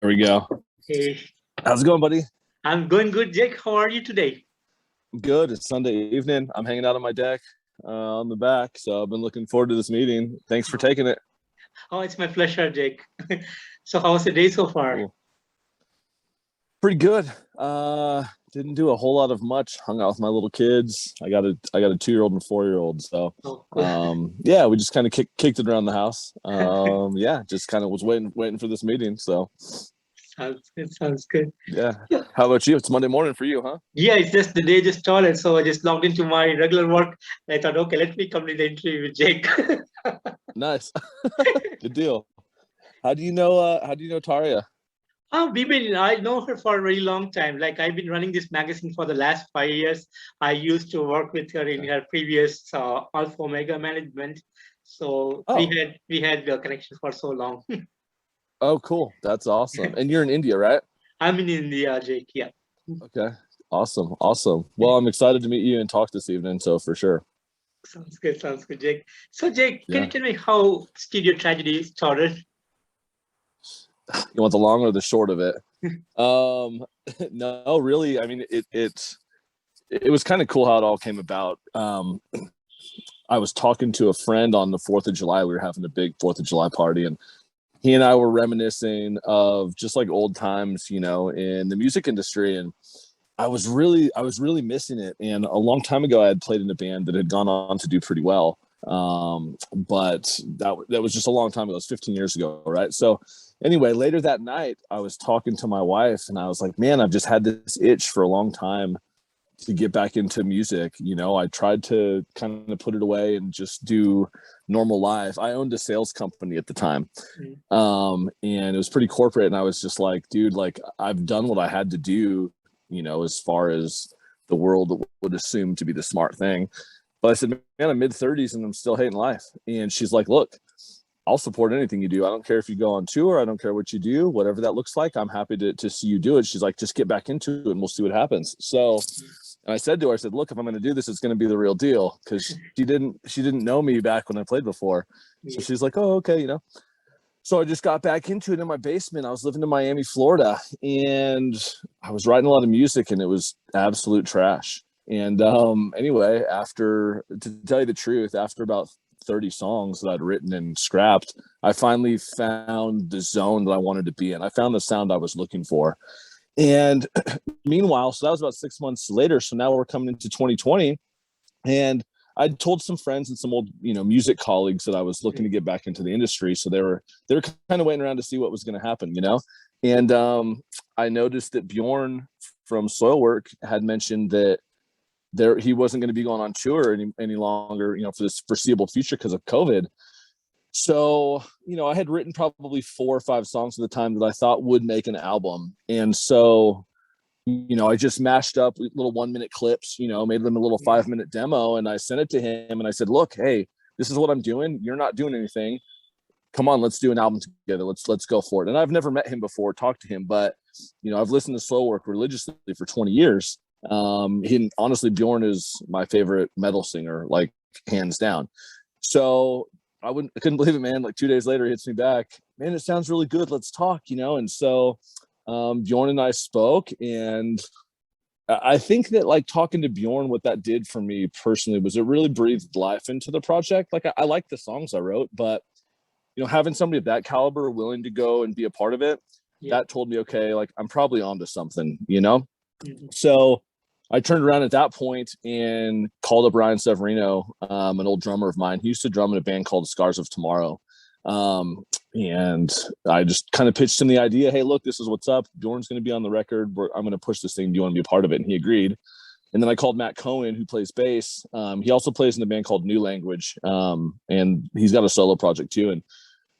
There we go. Hey, How's it going, buddy? I'm going good, Jake. How are you today? Good. It's Sunday evening. I'm hanging out on my deck on the back, so I've been looking forward to this meeting. Thanks for Oh, taking it. it's my pleasure, Jake. So, how's the day so far? Cool. Pretty good. Didn't do a whole lot of much. Hung out with my little kids. I got a 2-year-old and a 4-year-old. So Oh, cool. yeah, we just kind of kicked it around the house. Yeah, just kind of was waiting for this meeting. So Sounds good. Sounds good. yeah. Yeah. How about you? It's Monday morning for you, huh? Yeah, it's just the day just started, so I just logged into my regular work. I thought, okay, let me complete the interview with Jake. Nice. Good deal. How do you know Taria? I know her for a very long time. Like I've been running this magazine for the last 5 years. I used to work with her in Okay. her previous Alpha Omega management. So we Oh, had we had a connection for so long. oh, cool. That's awesome. And you're in India, right? I'm in India, Jake. Yeah. Okay. Awesome. Awesome. Well, I'm excited to meet you and talk this evening. So for sure. Sounds good, Jake. So, Jake, can you Yeah. tell me how Studio Tragedy started? You want the long or the short of it? Um, no, really. I mean, it was kind of cool how it all came about. I was talking to a friend on the 4th of July. We were having a big 4th of July party, and he and I were reminiscing of just like old times, in the music industry. And I was really missing it. And a long time ago, I had played in a band that had gone on to do pretty well. But that was just a long time ago. It was 15 years ago, right? So anyway, later that night, I was talking to my wife, and I was like, "Man, I've just had this itch for a long time to get back into music." I tried to kind of put it away and just do normal life. I owned a sales company at the time, Mm. and it was pretty corporate. And I was just like, dude, like I've done what I had to do, as far as the world would assume to be the smart thing. But I said, man, I'm mid 30s and I'm still hating life. And she's like, look, I'll support anything you do. I don't care if you go on tour. I don't care what you do, whatever that looks like. I'm happy to see you do it. She's like, just get back into it and we'll see what happens. So, and I said to her, I said, look, if I'm going to do this, it's going to be the real deal. Cause she didn't know me back when I played before. So Yeah. she's like, oh, okay. So I just got back into it in my basement. I was living in Miami, Florida, and I was writing a lot of music, and it was absolute trash. And anyway, after to tell you the truth, after about 30 songs that I'd written and scrapped, I finally found the zone that I wanted to be in. I found the sound I was looking for. And meanwhile, so that was about 6 months later. So now we're coming into 2020, and I told some friends and some old, music colleagues that I was looking to get back into the industry. So they were kind of waiting around to see what was going to happen. And I noticed that Bjorn from Soilwork had mentioned that he wasn't going to be going on tour any longer, for this foreseeable future because of COVID. So, I had written probably 4 or 5 songs at the time that I thought would make an album. And so I just mashed up little 1-minute clips, made them a little Yeah. 5-minute demo, and I sent it to him and I said, look, hey, this is what I'm doing. You're not doing anything. Come on, let's do an album together. Let's go for it. And I've never met him before, talked to him, but I've listened to Soilwork religiously for 20 years. Honestly, Bjorn is my favorite metal singer, like hands down. So I couldn't believe it, man. Like 2 days later, he hits me back. Man, it sounds really good. Let's talk. And so Bjorn and I spoke, and I think that like talking to Bjorn, what that did for me personally was it really breathed life into the project. Like I like the songs I wrote, but having somebody of that caliber willing to go and be a part of it, Yeah. that told me, okay, like I'm probably onto something. Mhm. So I turned around at that point and called up Ryan Severino, an old drummer of mine. He used to drum in a band called Scars of Tomorrow. Um, and I just kind of pitched him the idea. Hey, look, this is what's up. Bjorn's going to be on the record. I'm going to push this thing. Do you want to be a part of it? And he agreed. And then I called Matt Cohen, who plays bass. He also plays in a band called New Language. And he's got a solo project too. And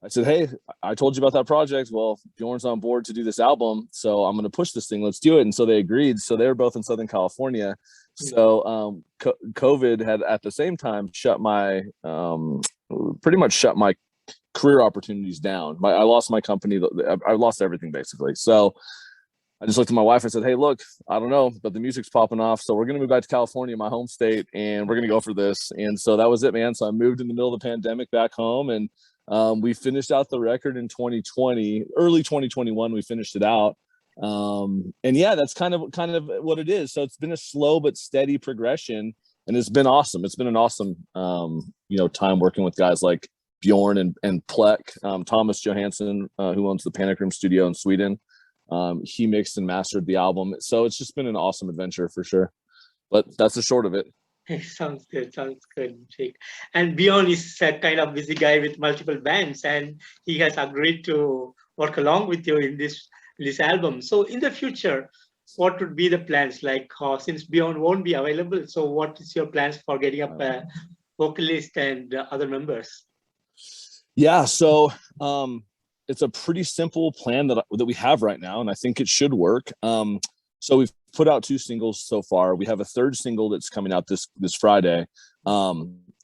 I said, hey, I told you about that project. Well, Bjorn's on board to do this album, so I'm going to push this thing. Let's do it. And so they agreed. So they were both in Southern California. Yeah. So COVID had at the same time pretty much shut my career opportunities down. I lost my company. I lost everything basically. So I just looked at my wife and said, hey, look, I don't know, but the music's popping off. So we're going to move back to California, my home state, and we're going to go for this. And so that was it, man. So I moved in the middle of the pandemic back home, and We finished out the record in 2020, early 2021. We finished it out, and yeah, that's kind of what it is. So it's been a slow but steady progression, and it's been awesome. It's been an awesome time working with guys like Bjorn and Plek. Thomas Johansson, who owns the Panic Room studio in Sweden, he mixed and mastered the album. So it's just been an awesome adventure for sure. But that's the short of it. Sounds good. Sounds good, Jake. And Bjorn is a kind of busy guy with multiple bands, and he has agreed to work along with you in this album. So in the future, what would be the plans? Like, since Bjorn won't be available, so what is your plans for getting up a vocalist and other members? Yeah, so it's a pretty simple plan that we have right now, and I think it should work. So we've put out 2 singles so far. We have a 3rd single that's coming out this Friday,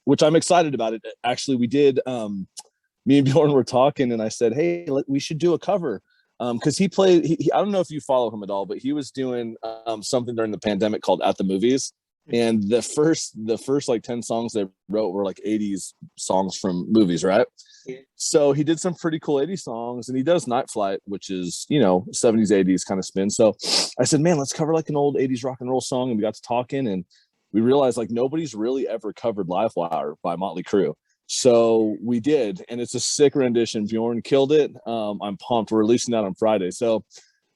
which I'm excited about. It actually, we did. Me and Bjorn were talking, and I said, "Hey, we should do a cover," because he played. I don't know if you follow him at all, but he was doing something during the pandemic called At the Movies, and the first like 10 songs they wrote were like 80s songs from movies, right? Yeah. So he did some pretty cool 80s songs, and he does Night Flight, which is 70s 80s kind of spin. So I said, man, let's cover like an old 80s rock and roll song. And we got to talking, and we realized like nobody's really ever covered Live Wire by Motley Crue. So we did, and it's a sick rendition. Bjorn killed it. I'm pumped. We're releasing that on Friday. So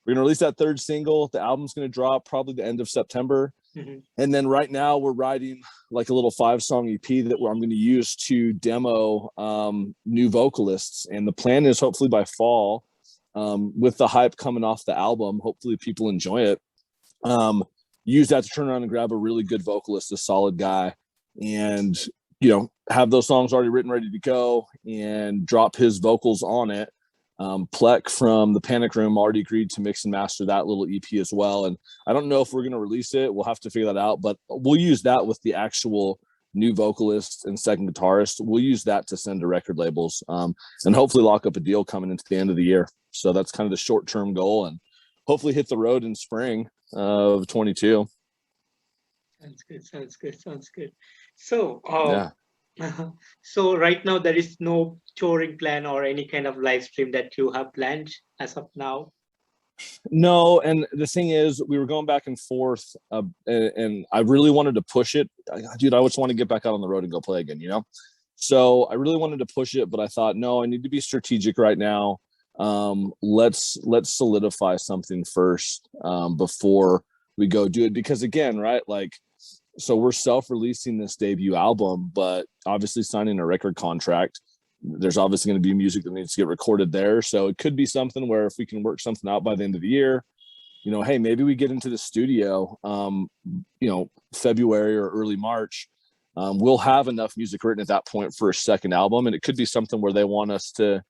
we're gonna release that 3rd single. The album's gonna drop probably the end of September. Mm-hmm. And then right now we're writing like a little 5-song EP that I'm going to use to demo new vocalists. And the plan is hopefully by fall, with the hype coming off the album, hopefully people enjoy it. Use that to turn around and grab a really good vocalist, a solid guy, and have those songs already written, ready to go, and drop his vocals on it. Plek from the Panic Room already agreed to mix and master that little EP as well. And I don't know if we're going to release it. We'll have to figure that out, but we'll use that with the actual new vocalist and second guitarist. We'll use that to send to record labels, and hopefully lock up a deal coming into the end of the year. So that's kind of the short-term goal, and hopefully hit the road in spring of 22. Sounds good. So, yeah. So right now there is no touring plan or any kind of live stream that you have planned as of now? No, and the thing is, we were going back and forth, and I really wanted to push it. Dude, I just want to get back out on the road and go play again, So I really wanted to push it, but I thought, no, I need to be strategic right now. Let's solidify something first before we go do it, because again, right, like, so we're self-releasing this debut album, but obviously signing a record contract. There's obviously going to be music that needs to get recorded there. So it could be something where if we can work something out by the end of the year, hey, maybe we get into the studio, February or early March. We'll have enough music written at that point for a second album. And it could be something where they want us to,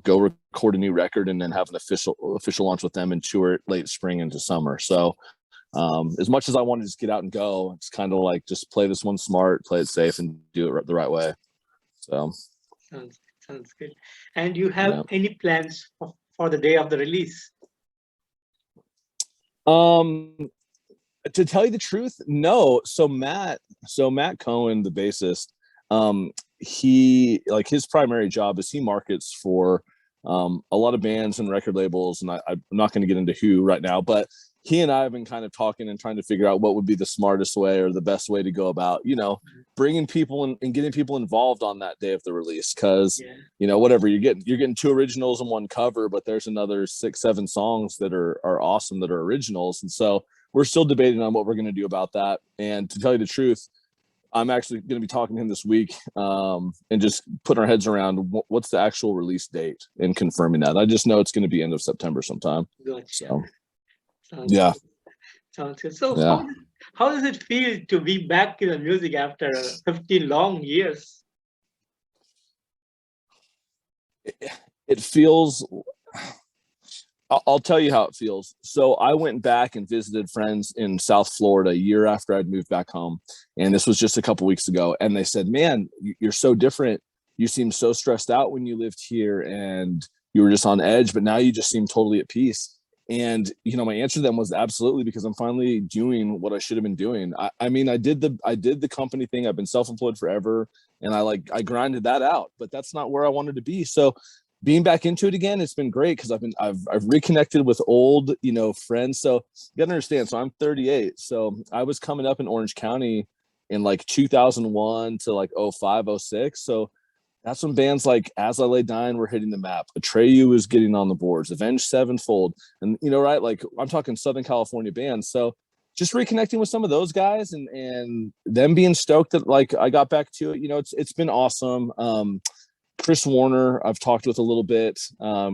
go record a new record and then have an official launch with them and tour it late spring into summer. So as much as I want to just get out and go, it's kind of like just play this one smart, play it safe, and do it the right way. So sounds good. And you have any plans for the day of the release? To tell you the truth, no. So Matt Cohen, the bassist, he, like, his primary job is he markets for a lot of bands and record labels, and I'm not going to get into who right now, but he and I have been kind of talking and trying to figure out what would be the smartest way or the best way to go about, bringing people in and getting people involved on that day of the release. Cause whatever you're getting 2 originals and 1 cover, but there's another 6-7 songs that are awesome that are originals. And so we're still debating on what we're going to do about that. And to tell you the truth, I'm actually going to be talking to him this week, and just putting our heads around what's the actual release date and confirming that. I just know it's going to be end of September sometime. Gotcha. So. Sounds good. So how does it feel to be back in the music after 15 long years? It feels, I'll tell you how it feels. So I went back and visited friends in South Florida a year after I'd moved back home. And this was just a couple weeks ago. And they said, man, you're so different. You seemed so stressed out when you lived here and you were just on edge, but now you just seem totally at peace. And my answer to them was absolutely, because I'm finally doing what I should have been doing. I mean, I did the company thing. I've been self-employed forever, and I grinded that out, but that's not where I wanted to be. So being back into it again, it's been great because I've reconnected with old, friends. So you gotta understand. So I'm 38. So I was coming up in Orange County in like 2001 to like 05, 06. So that's when bands like As I Lay Dying were hitting the map. Atreyu was getting on the boards, Avenged Sevenfold, and right, like I'm talking Southern California bands. So just reconnecting with some of those guys and them being stoked that like I got back to it. It's been awesome. Chris Warner, I've talked with a little bit.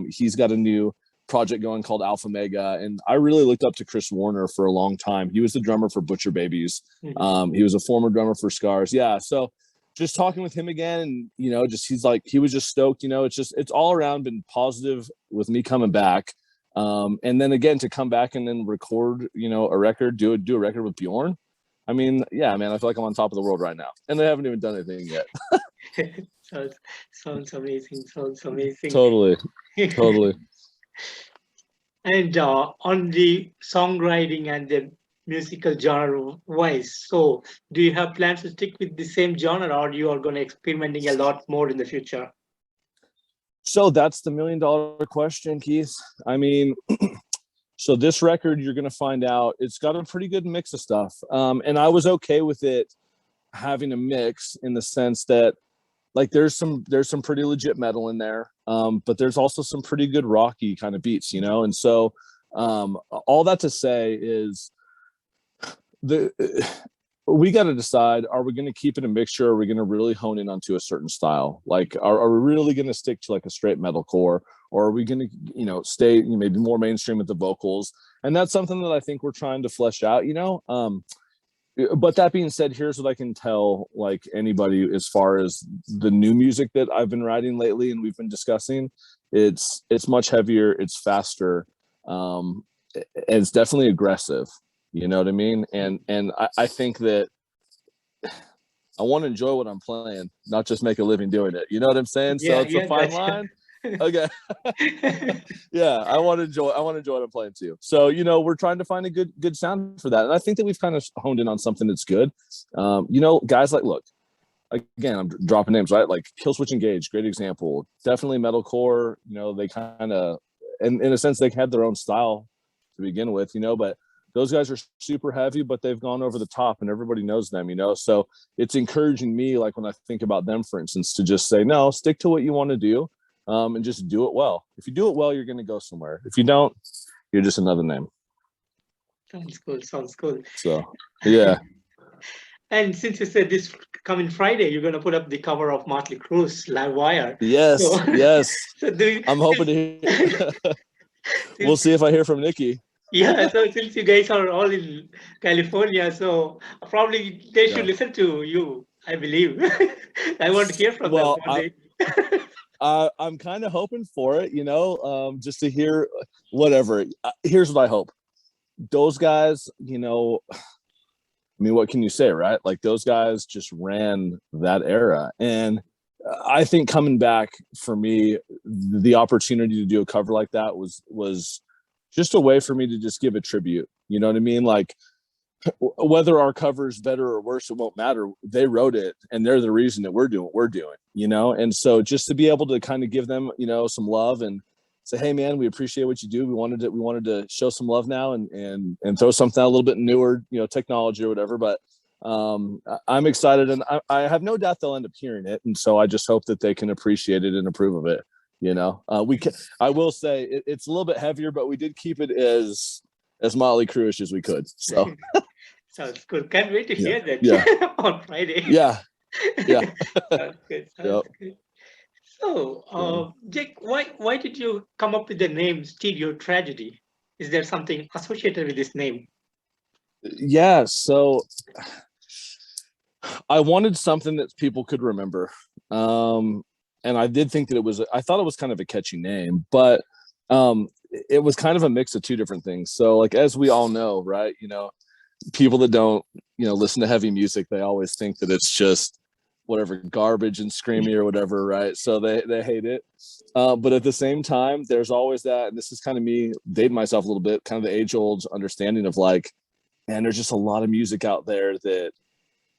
He's got a new project going called Alpha Mega, and I really looked up to Chris Warner for a long time. He was the drummer for Butcher Babies. He was a former drummer for Scars. Yeah, so just talking with him again, and he was just stoked. It's all around been positive with me coming back. And then again to come back and then record, a record, do a record with Bjorn. I mean, yeah, man, I feel like I'm on top of the world right now, and they haven't even done anything yet. Sounds amazing. Sounds amazing. Totally. And on the songwriting and the musical genre wise, so do you have plans to stick with the same genre, or you are going to experimenting a lot more in the future? So that's the $1 million question, Keith. I mean, so this record, you're going to find out it's got a pretty good mix of stuff. And I was okay with it having a mix in the sense that like there's some pretty legit metal in there, but there's also some pretty good rocky kind of beats, and so all that to say is we got to decide, are we going to keep it a mixture, or are we going to really hone in onto a certain style? Like are we really going to stick to like a straight metalcore, or are we going to stay maybe more mainstream with the vocals? And that's something that I think we're trying to flesh out. But that being said, here's what I can tell like anybody as far as the new music that I've been writing lately and we've been discussing. It's much heavier, it's faster, and it's definitely aggressive. You know what I mean? And I think that I want to enjoy what I'm playing, not just make a living doing it. You know what I'm saying? So it's a fine line. Okay. Yeah, I want to enjoy what I'm playing too. So we're trying to find a good sound for that, and I think that we've kind of honed in on something that's good. Guys like, look, again, I'm dropping names, right? Like Killswitch Engage, great example. Definitely metalcore. They kind of, in a sense, they had their own style to begin with. But those guys are super heavy, but they've gone over the top, and everybody knows them. So it's encouraging me, like when I think about them, for instance, to just say, no, stick to what you want to do. And just do it well. If you do it well, you're going to go somewhere. If you don't, you're just another name. Sounds cool. So, yeah. And since you said this coming Friday, you're going to put up the cover of Motley Crue's Live Wire. Yes, yes. So I'm hoping to hear. We'll see if I hear from Nikki. Yeah, so since you guys are all in California, so probably they should listen to you, I believe. I want to hear from them. I'm kind of hoping for it, just to hear whatever. Here's what I hope. Those guys, I mean, what can you say, right? Like those guys just ran that era. And I think coming back for me, the opportunity to do a cover like that was just a way for me to just give a tribute. You know what I mean? Like whether our cover is better or worse, it won't matter. They wrote it, and they're the reason that we're doing what we're doing, And so just to be able to kind of give them, some love and say, hey man, we appreciate what you do. We wanted to show some love now and throw something out a little bit newer, technology or whatever. But I'm excited, and I have no doubt they'll end up hearing it. And so I just hope that they can appreciate it and approve of it. I will say it's a little bit heavier, but we did keep it as Motley Crue-ish as we could. So sounds good. Can't wait to hear that on Friday. Yeah. Sounds good. So, Jake, why did you come up with the name Stereo Tragedy? Is there something associated with this name? Yeah, so I wanted something that people could remember. And I did think that I thought it was kind of a catchy name, but it was kind of a mix of two different things. So like, as we all know, right, people that don't, listen to heavy music, they always think that it's just, whatever, garbage and screamy or whatever, right? So they hate it. But at the same time, there's always that, and this is kind of me dating myself a little bit, kind of the age-old understanding of like, man, there's just a lot of music out there that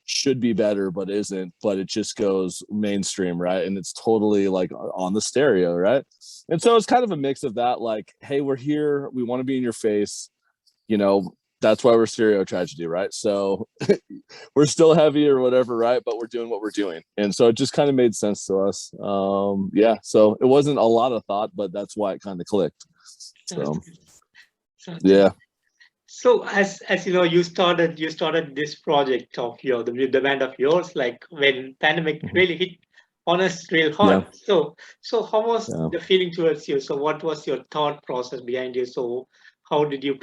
should be better but isn't, but it just goes mainstream, right? And it's totally like on the stereo, right? And so it's kind of a mix of that, like, hey, we're here, we want to be in your face, you know, that's why we're Stereo Tragedy, right? So we're still heavy or whatever, right? But we're doing what we're doing. And so it just kind of made sense to us. Yeah. So it wasn't a lot of thought, but that's why it kind of clicked. So yeah. So as you know, you started this project of the band of yours, like when pandemic really hit on us real hard. Yeah. So how was the feeling towards you? So what was your thought process behind you? So how did you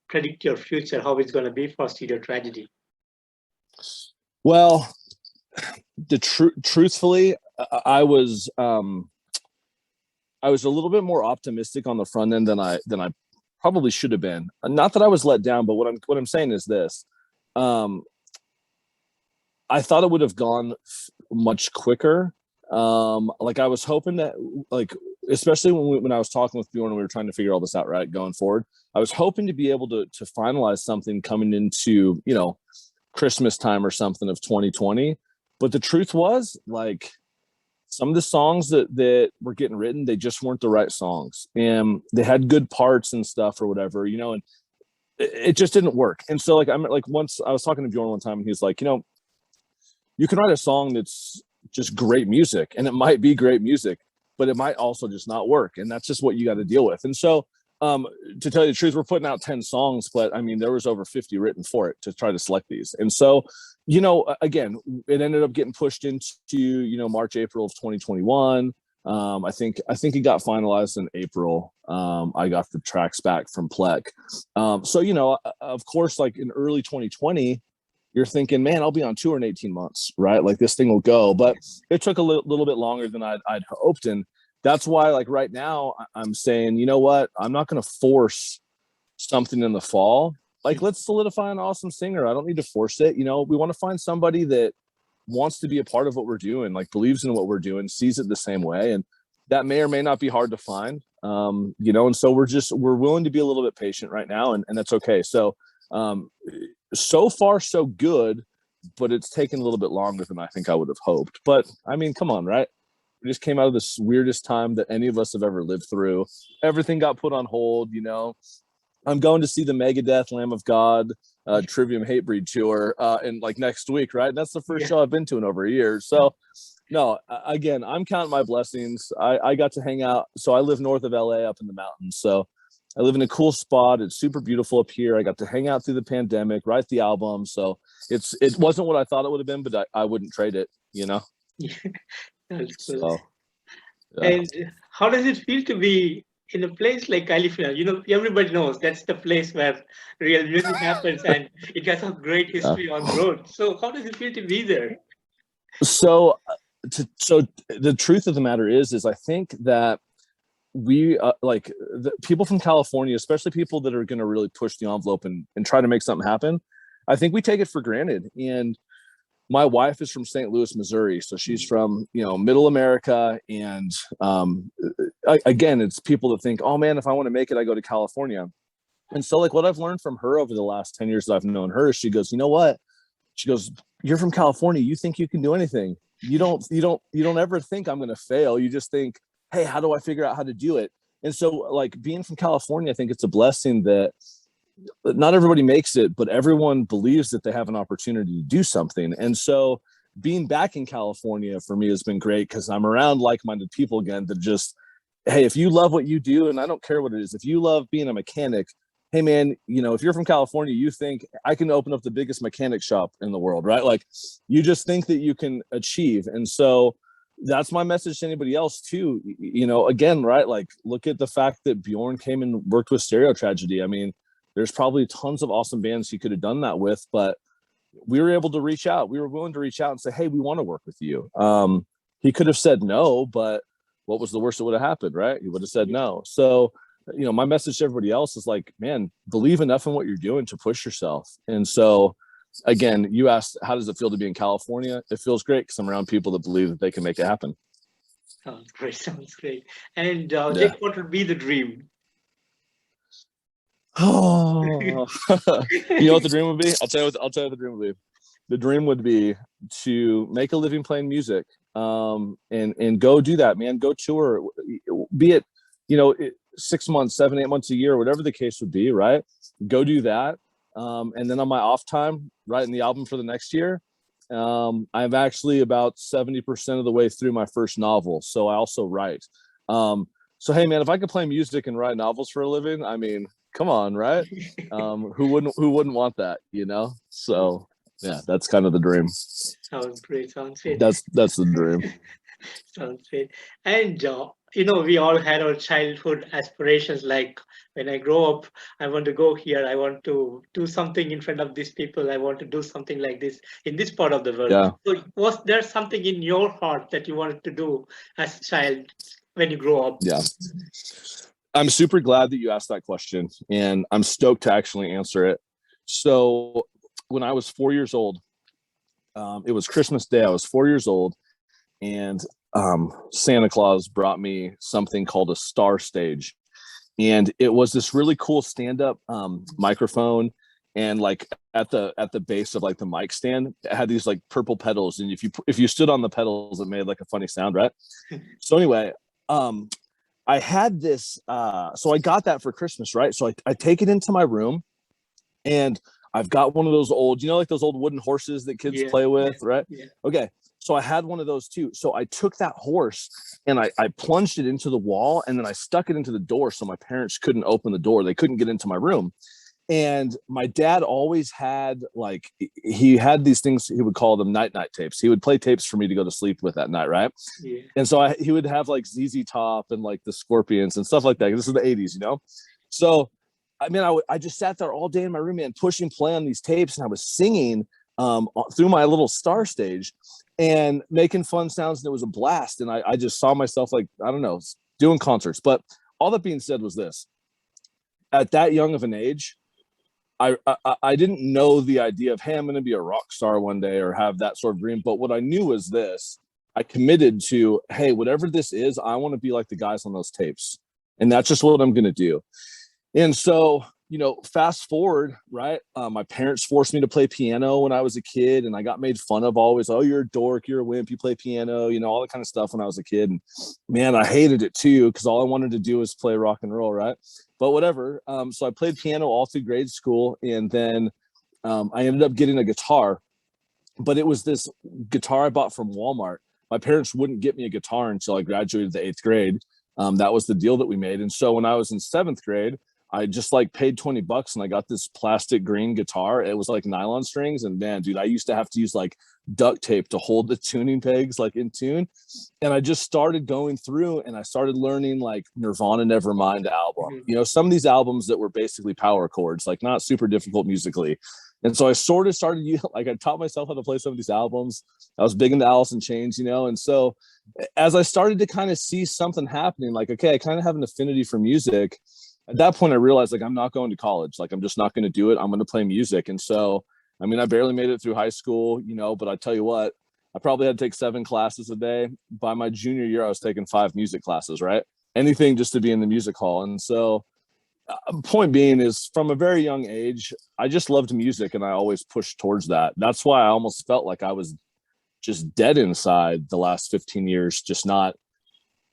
predict your future, how it's going to be for Stereo Tragedy? Well, truthfully, I was a little bit more optimistic on the front end than I probably should have been. Not that I was let down, but what I'm saying is this: I thought it would have gone much quicker. Like I was hoping that, like, especially when I was talking with Bjorn and we were trying to figure all this out, right, going forward, I was hoping to be able to finalize something coming into, you know, Christmas time or something of 2020. But the truth was, like, some of the songs that were getting written, they just weren't the right songs, and they had good parts and stuff or whatever, you know, and it just didn't work. And so, like, I'm like, once I was talking to Bjorn one time, and he's like, you know, you can write a song that's just great music, and it might be great music, but it might also just not work, and that's just what you got to deal with. And so, to tell you the truth, we're putting out 10 songs, but I mean, there was over 50 written for it to try to select these. And so, you know, again, it ended up getting pushed into, you know, March, April of 2021. I think it got finalized in April. I got the tracks back from Plek. So, you know, of course, like in early 2020, you're thinking, man, I'll be on tour in 18 months, right? Like this thing will go. But it took a little bit longer than I'd hoped. And that's why, like, right now, I'm saying, you know what? I'm not going to force something in the fall. Like, let's solidify an awesome singer. I don't need to force it. You know, we want to find somebody that wants to be a part of what we're doing, like believes in what we're doing, sees it the same way. And that may or may not be hard to find, you know, and so we're willing to be a little bit patient right now, and that's okay. So, so far so good, but it's taken a little bit longer than I think I would have hoped. But I mean, come on, right? We just came out of this weirdest time that any of us have ever lived through. Everything got put on hold, you know. I'm going to see the Megadeth Lamb of God Trivium Hatebreed tour in like next week, right? And that's the first show I've been to in over a year. So no, again, I'm counting my blessings. I got to hang out. So I live north of LA up in the mountains. So I live in a cool spot. It's super beautiful up here. I got to hang out through the pandemic, write the album. So it wasn't what I thought it would have been, but I wouldn't trade it, you know? That's cool. So, yeah. And how does it feel to be in a place like California? You know, everybody knows that's the place where real music happens, and it has a great history on the road. So how does it feel to be there? So the truth of the matter is I think that we like the people from California, especially people that are going to really push the envelope and try to make something happen. I think we take it for granted. And my wife is from St. Louis, Missouri. So she's from, you know, middle America. And again, it's people that think, oh man, if I want to make it, I go to California. And so, like, what I've learned from her over the last 10 years that I've known her is she goes, you know what? She goes, you're from California. You think you can do anything. You don't ever think I'm going to fail. You just think, hey, how do I figure out how to do it? And so, like, being from California, I think it's a blessing that not everybody makes it, but everyone believes that they have an opportunity to do something. And so being back in California for me has been great because I'm around like-minded people again that just, hey, if you love what you do, and I don't care what it is, if you love being a mechanic, hey man, you know, if you're from California, you think I can open up the biggest mechanic shop in the world, right? Like, you just think that you can achieve. And so that's my message to anybody else too. You know, again, right? Like, look at the fact that Bjorn came and worked with Stereo Tragedy. I mean, there's probably tons of awesome bands he could have done that with, but we were able to reach out. We were willing to reach out and say, hey, we want to work with you. He could have said no, but what was the worst that would have happened, right? He would have said no. So, you know, my message to everybody else is like, man, believe enough in what you're doing to push yourself. And so again, you asked, how does it feel to be in California? It feels great because I'm around people that believe that they can make it happen. Sounds great. Sounds great. And Yeah. Jake, what would be the dream? Oh, you know what the dream would be? I'll tell you what the dream would be. The dream would be to make a living playing music, and go do that, man. Go tour, be it, 6 months, 7, 8 months a year, whatever the case would be, right? Go do that, and then on my off time, writing the album for the next year. I'm actually about 70% of the way through my first novel, so I also write. So hey, man, if I could play music and write novels for a living, I mean, come on, right? Who wouldn't want that, So yeah, that's kind of the dream. Sounds great. Sounds great. That's the dream. Sounds great. And we all had our childhood aspirations. Like when I grow up, I want to go here. I want to do something in front of these people. I want to do something like this in this part of the world. Yeah. So, was there something in your heart that you wanted to do as a child when you grow up? Yeah. I'm super glad that you asked that question, and I'm stoked to actually answer it. So, when I was 4 years old, it was Christmas Day. I was 4 years old, and Santa Claus brought me something called a Star Stage, and it was this really cool stand-up microphone, and like at the base of like the mic stand, it had these like purple pedals, and if you stood on the pedals, it made like a funny sound, right? So anyway, I had this, so I got that for Christmas, right? So I take it into my room, and I've got one of those old, like those old wooden horses that kids play with, right? Yeah. Okay. So I had one of those too. So I took that horse and I plunged it into the wall, and then I stuck it into the door so my parents couldn't open the door. They couldn't get into my room. And my dad always had he had these things, he would call them night tapes. He would play tapes for me to go to sleep with at night, right? Yeah. And so he would have like ZZ Top and like the Scorpions and stuff like that. This is the 80s, So I mean, I just sat there all day in my room and pushing play on these tapes, and I was singing through my little Star Stage and making fun sounds, and it was a blast. And I just saw myself like, I don't know, doing concerts. But all that being said was this: at that young of an age, I didn't know the idea of, hey, I'm going to be a rock star one day or have that sort of dream. But what I knew was this: I committed to, hey, whatever this is, I want to be like the guys on those tapes, and that's just what I'm going to do. And so, fast forward, right? My parents forced me to play piano when I was a kid, and I got made fun of always. Oh, you're a dork, you're a wimp, you play piano, all that kind of stuff when I was a kid. And man, I hated it too, because all I wanted to do was play rock and roll, right? But whatever. So I played piano all through grade school, and then I ended up getting a guitar. But it was this guitar I bought from Walmart. My parents wouldn't get me a guitar until I graduated the 8th grade. That was the deal that we made. And so when I was in 7th grade, I just paid $20 and I got this plastic green guitar. It was like nylon strings, and man, dude, I used to have to use like duct tape to hold the tuning pegs like in tune. And I just started going through, and I started learning like Nirvana Nevermind album. Some of these albums that were basically power chords, like not super difficult musically. And so I sort of started, I taught myself how to play some of these albums. I was big into Alice in Chains, and so as I started to kind of see something happening, like, okay, I kind of have an affinity for music. At that point, I realized I'm not going to college. I'm just not going to do it. I'm going to play music. And so, I mean, I barely made it through high school, but I tell you what, I probably had to take 7 classes a day. By my junior year, I was taking 5 music classes, right? Anything just to be in the music hall. And so, point being is, from a very young age, I just loved music, and I always pushed towards that. That's why I almost felt like I was just dead inside the last 15 years, just not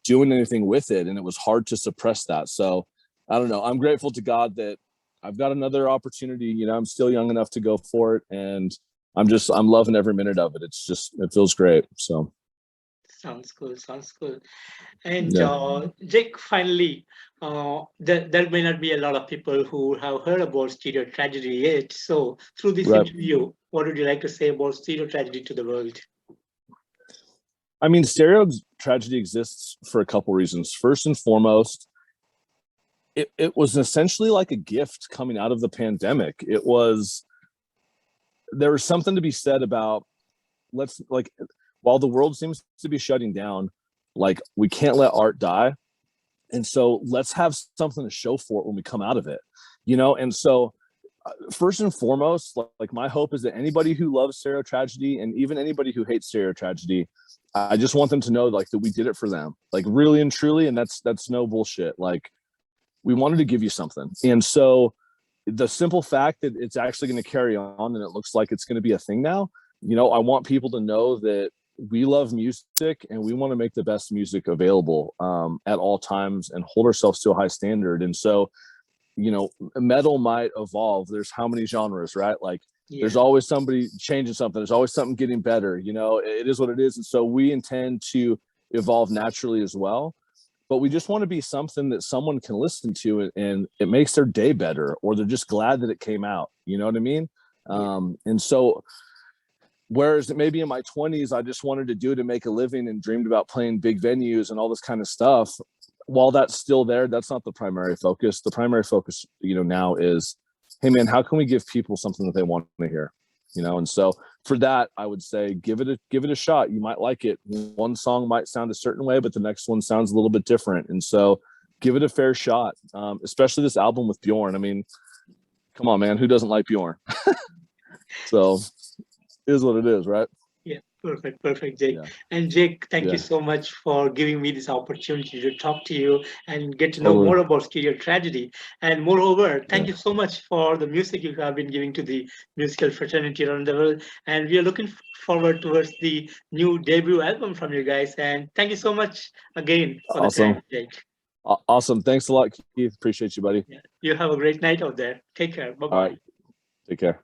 doing anything with it. And it was hard to suppress that. So I don't know. I'm grateful to God that I've got another opportunity. I'm still young enough to go for it, and I'm loving every minute of it. It feels great. So. Sounds cool. Sounds cool. And Jake, finally, there may not be a lot of people who have heard about Stereo Tragedy yet. So through this interview, what would you like to say about Stereo Tragedy to the world? I mean, Stereo Tragedy exists for a couple reasons. First and foremost, it was essentially like a gift coming out of the pandemic. There was something to be said about, while the world seems to be shutting down, we can't let art die. And so let's have something to show for it when we come out of it, And so first and foremost, like my hope is that anybody who loves Stereo Tragedy and even anybody who hates Stereo Tragedy, I just want them to know like that we did it for them, like really and truly. And that's no bullshit. Like we wanted to give you something. And so the simple fact that it's actually going to carry on and it looks like it's going to be a thing now, you know, I want people to know that we love music and we want to make the best music available at all times and hold ourselves to a high standard. And so, you know, metal might evolve. There's how many genres, right? Like there's always somebody changing something. There's always something getting better. You know, it is what it is. And so we intend to evolve naturally as well. But we just want to be something that someone can listen to and it makes their day better, or they're just glad that it came out. You know what I mean? And so, whereas maybe in my 20s, I just wanted to do it to make a living and dreamed about playing big venues and all this kind of stuff. While that's still there, that's not the primary focus. The primary focus, you know, now is, hey man, how can we give people something that they want to hear? You know, and so for that, I would say give it a shot. You might like it. One song might sound a certain way, but the next one sounds a little bit different. And so give it a fair shot, especially this album with Bjorn. I mean, come on, man, who doesn't like Bjorn? So it is what it is, right? Yeah, perfect, Jake. Yeah. And Jake, thank you so much for giving me this opportunity to talk to you and get to know more about Stereo Tragedy. And moreover, thank you so much for the music you have been giving to the musical fraternity around the world. And we are looking forward towards the new debut album from you guys. And thank you so much again for the time, Jake. Awesome. Thanks a lot, Keith. Appreciate you, buddy. Yeah. You have a great night out there. Take care. Bye-bye. All right. Take care.